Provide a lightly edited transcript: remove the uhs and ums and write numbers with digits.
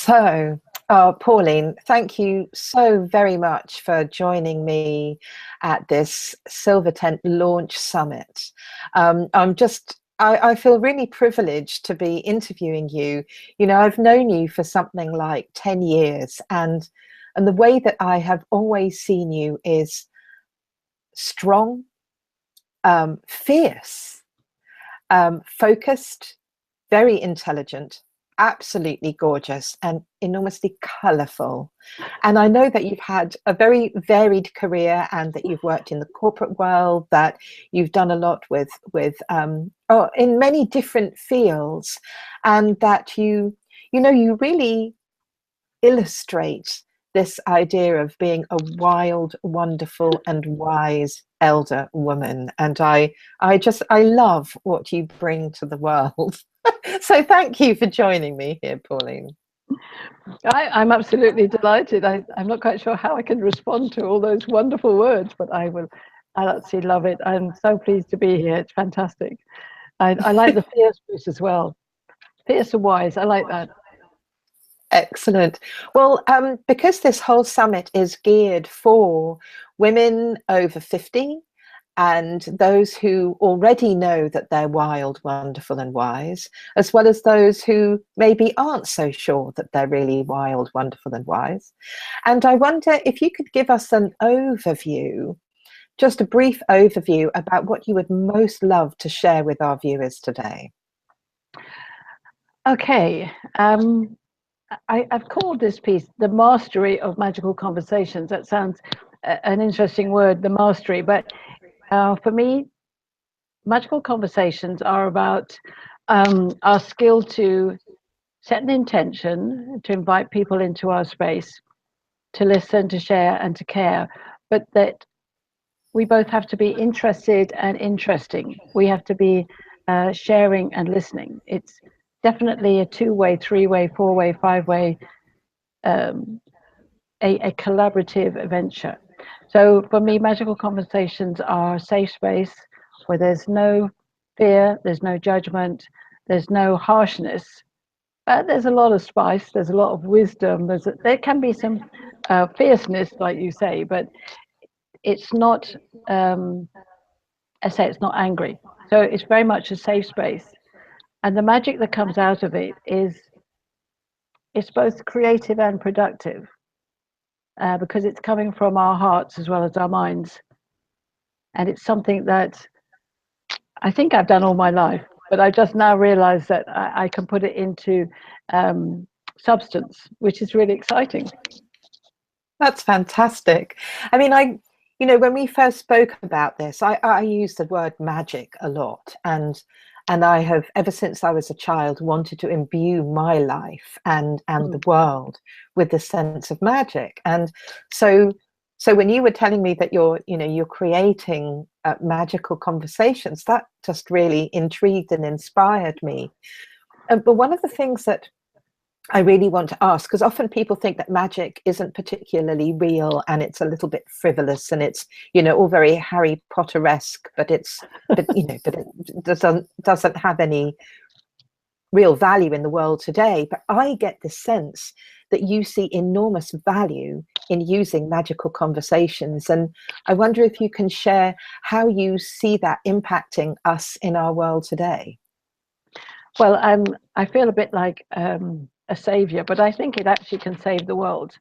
Pauline, thank you so very much for joining me at this Silver Tent Launch Summit. I feel really privileged to be interviewing you. You know, I've known you for something like 10 years, and the way that I have always seen you is strong, fierce, focused, very intelligent, absolutely gorgeous, and enormously colourful. And I know that you've had a very varied career, and that you've worked in the corporate world, that you've done a lot with in many different fields, and that you really illustrate this idea of being a wild, wonderful, and wise elder woman. And I love what you bring to the world. So thank you for joining me here, Pauline. I'm absolutely delighted. I'm not quite sure how I can respond to all those wonderful words, but I absolutely love it. I'm so pleased to be here. It's fantastic. I like the fierce bit as well. Fierce and wise. I like that. Excellent. Well, because this whole summit is geared for women over 50 and those who already know that they're wild, wonderful, and wise, as well as those who maybe aren't so sure that they're really wild, wonderful, and wise. And I wonder if you could give us an overview, just a brief overview about what you would most love to share with our viewers today. Okay. I've called this piece The Mastery of Magical Conversations. That sounds an interesting word, the mastery, but for me, magical conversations are about our skill to set an intention, to invite people into our space, to listen, to share, and to care, but that we both have to be interested and interesting. We have to be sharing and listening. It's definitely a two-way, three-way, four-way, five-way, a collaborative venture. So for me, magical conversations are a safe space where there's no fear, there's no judgment, there's no harshness. There's a lot of spice, there's a lot of wisdom, there can be some fierceness, like you say, but it's not, I say it's not angry. So it's very much a safe space. And the magic that comes out of it is it's both creative and productive because it's coming from our hearts as well as our minds. And it's something that I think I've done all my life, but I just now realized that I can put it into substance, which is really exciting. That's fantastic. I mean, when we first spoke about this, I used the word magic a lot, and I have, ever since I was a child, wanted to imbue my life and the world with the sense of magic. And so when you were telling me that you're creating magical conversations, that just really intrigued and inspired me. But one of the things that I really want to ask, because often people think that magic isn't particularly real and it's a little bit frivolous and it's all very Harry Potter-esque, but it doesn't have any real value in the world today. But I get the sense that you see enormous value in using magical conversations, and I wonder if you can share how you see that impacting us in our world today. Well, I feel a bit like a savior, but I think it actually can save the world.